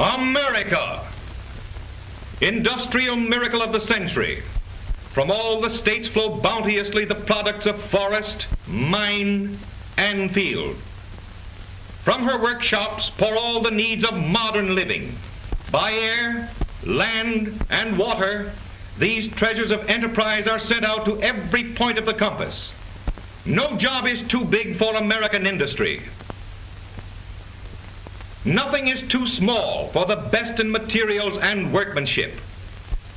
America, industrial miracle of the century. From all the states flow bounteously the products of forest, mine, and field. From her workshops pour all the needs of modern living. By air, land, and water, these treasures of enterprise are sent out to every point of the compass. No job is too big for American industry. Nothing is too small for the best in materials and workmanship.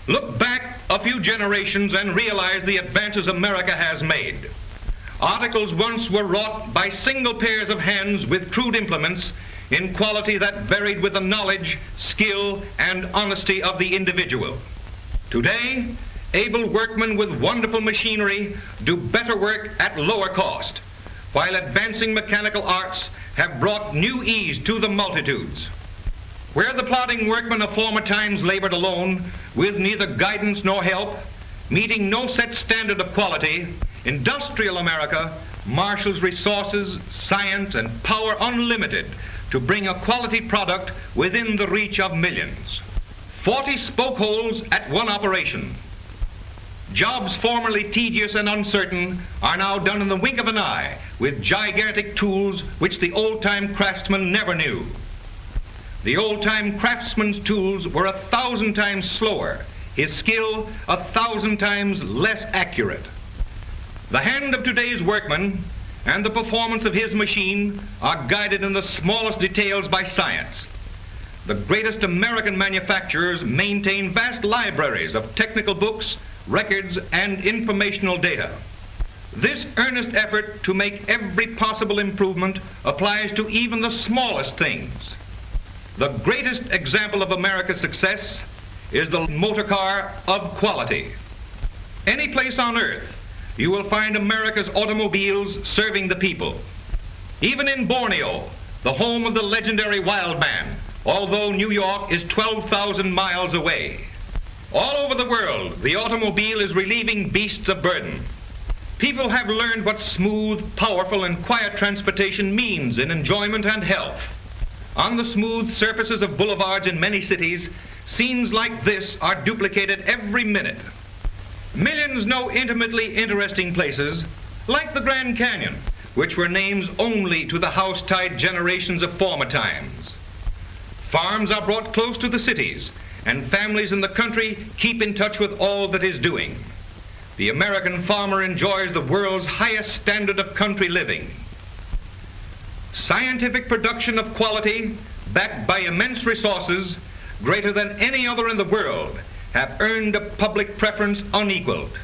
Look back a few generations and realize the advances America has made. Articles once were wrought by single pairs of hands with crude implements in quality that varied with the knowledge, skill, and honesty of the individual. Today, able workmen with wonderful machinery do better work at lower cost, while advancing mechanical arts have brought new ease to the multitudes. Where the plodding workmen of former times labored alone, with neither guidance nor help, meeting no set standard of quality, industrial America marshals resources, science, and power unlimited to bring a quality product within the reach of millions. 40 spoke holes at one operation. Jobs formerly tedious and uncertain are now done in the wink of an eye with gigantic tools which the old-time craftsman never knew. The old-time craftsman's tools were 1,000 times slower, his skill 1,000 times less accurate. The hand of today's workman and the performance of his machine are guided in the smallest details by science. The greatest American manufacturers maintain vast libraries of technical books, records, and informational data. This earnest effort to make every possible improvement applies to even the smallest things. The greatest example of America's success is the motor car of quality. Any place on earth, you will find America's automobiles serving the people. Even in Borneo, the home of the legendary wild man, although New York is 12,000 miles away. All over the world, the automobile is relieving beasts of burden. People have learned what smooth, powerful, and quiet transportation means in enjoyment and health. On the smooth surfaces of boulevards in many cities, scenes like this are duplicated every minute. Millions know intimately interesting places, like the Grand Canyon, which were names only to the house-tied generations of former times. Farms are brought close to the cities, and families in the country keep in touch with all that is doing. The American farmer enjoys the world's highest standard of country living. Scientific production of quality, backed by immense resources, greater than any other in the world, have earned a public preference unequaled.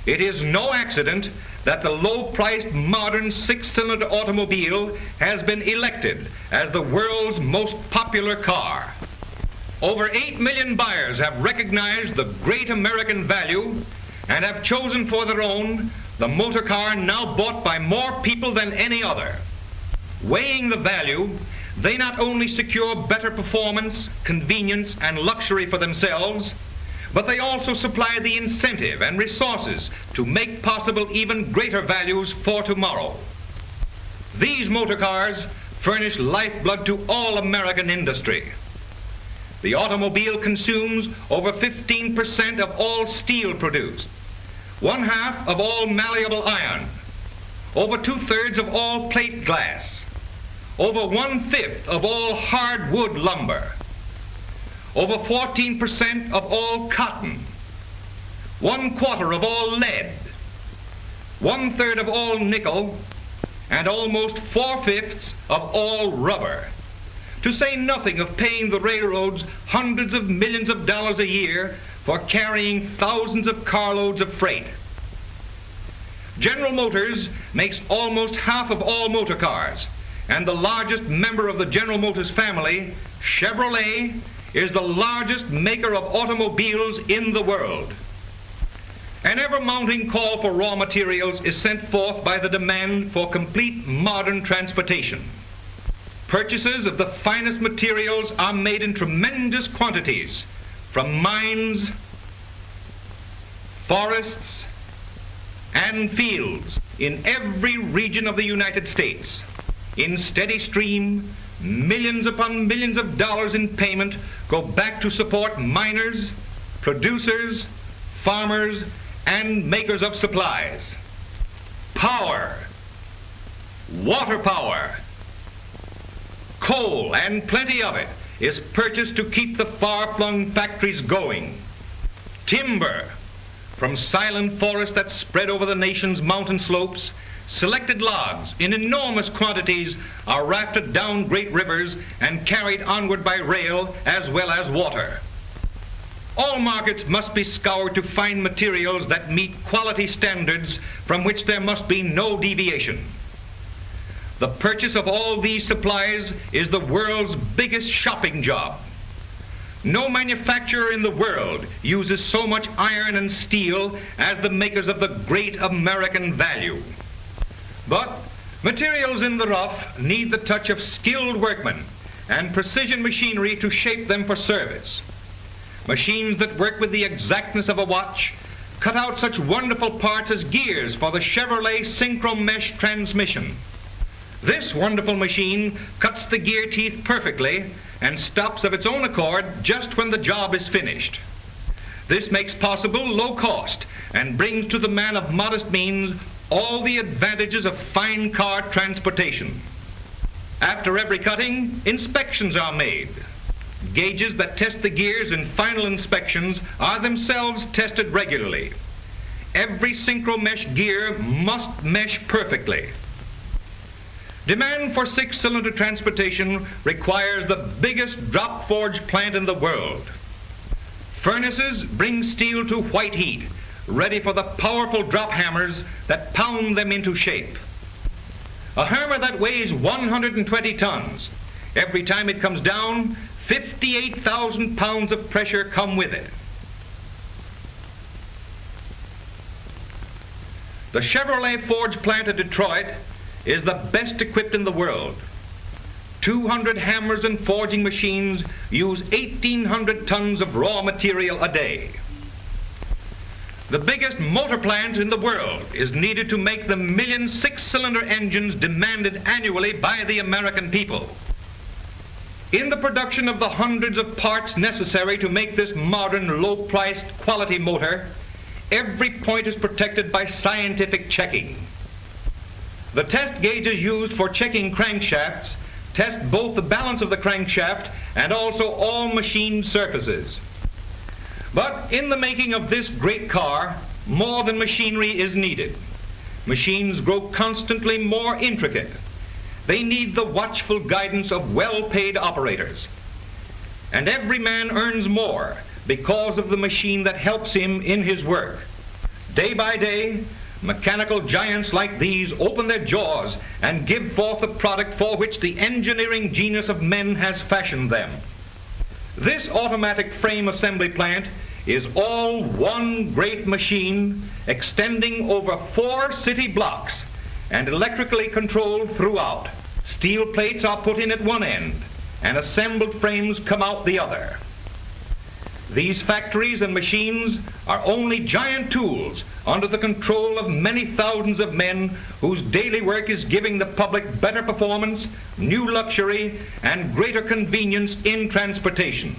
It is no accident that the low-priced modern six-cylinder automobile has been elected as the world's most popular car. Over 8 million buyers have recognized the great American value and have chosen for their own the motor car now bought by more people than any other. Weighing the value, they not only secure better performance, convenience, and luxury for themselves, but they also supply the incentive and resources to make possible even greater values for tomorrow. These motor cars furnish lifeblood to all American industry. The automobile consumes over 15% of all steel produced, 1/2 of all malleable iron, over 2/3 of all plate glass, over 1/5 of all hardwood lumber, over 14% of all cotton, 1/4 of all lead, 1/3 of all nickel, and almost 4/5 of all rubber. To say nothing of paying the railroads hundreds of millions of dollars a year for carrying thousands of carloads of freight. General Motors makes almost half of all motor cars, and the largest member of the General Motors family, Chevrolet, is the largest maker of automobiles in the world. An ever-mounting call for raw materials is sent forth by the demand for complete modern transportation. Purchases of the finest materials are made in tremendous quantities from mines, forests, and fields in every region of the United States. In steady stream, millions upon millions of dollars in payment go back to support miners, producers, farmers, and makers of supplies. Power, water power, coal, and plenty of it is purchased to keep the far-flung factories going. Timber, from silent forests that spread over the nation's mountain slopes, selected logs in enormous quantities are rafted down great rivers and carried onward by rail as well as water. All markets must be scoured to find materials that meet quality standards from which there must be no deviation. The purchase of all these supplies is the world's biggest shopping job. No manufacturer in the world uses so much iron and steel as the makers of the great American value. But materials in the rough need the touch of skilled workmen and precision machinery to shape them for service. Machines that work with the exactness of a watch cut out such wonderful parts as gears for the Chevrolet Synchro Mesh transmission. This wonderful machine cuts the gear teeth perfectly and stops of its own accord just when the job is finished. This makes possible low cost and brings to the man of modest means all the advantages of fine car transportation. After every cutting, inspections are made. Gauges that test the gears in final inspections are themselves tested regularly. Every Synchro Mesh gear must mesh perfectly. Demand for six-cylinder transportation requires the biggest drop forge plant in the world. Furnaces bring steel to white heat, ready for the powerful drop hammers that pound them into shape. A hammer that weighs 120 tons. Every time it comes down, 58,000 pounds of pressure come with it. The Chevrolet forge plant at Detroit is the best equipped in the world. 200 hammers and forging machines use 1,800 tons of raw material a day. The biggest motor plant in the world is needed to make the million six-cylinder engines demanded annually by the American people. In the production of the hundreds of parts necessary to make this modern, low-priced, quality motor, every point is protected by scientific checking. The test gauges used for checking crankshafts test both the balance of the crankshaft and also all machined surfaces. But in the making of this great car, more than machinery is needed. Machines grow constantly more intricate. They need the watchful guidance of well-paid operators. And every man earns more because of the machine that helps him in his work. Day by day, mechanical giants like these open their jaws and give forth the product for which the engineering genius of men has fashioned them. This automatic frame assembly plant is all one great machine extending over 4 city blocks and electrically controlled throughout. Steel plates are put in at one end and assembled frames come out the other. These factories and machines are only giant tools under the control of many thousands of men whose daily work is giving the public better performance, new luxury, and greater convenience in transportation.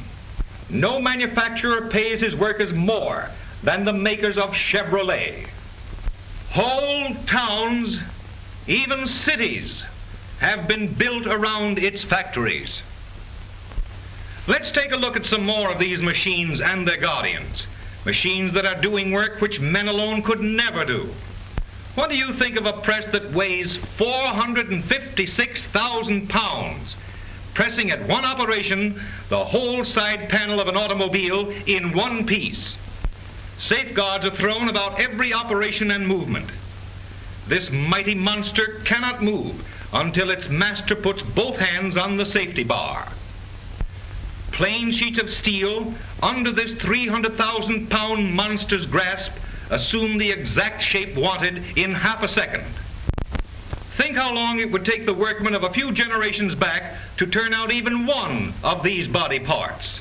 No manufacturer pays his workers more than the makers of Chevrolet. Whole towns, even cities, have been built around its factories. Let's take a look at some more of these machines and their guardians. Machines that are doing work which men alone could never do. What do you think of a press that weighs 456,000 pounds, pressing at one operation the whole side panel of an automobile in one piece? Safeguards are thrown about every operation and movement. This mighty monster cannot move until its master puts both hands on the safety bar. Plain sheets of steel under this 300,000-pound monster's grasp assume the exact shape wanted in half a second. Think how long it would take the workmen of a few generations back to turn out even one of these body parts.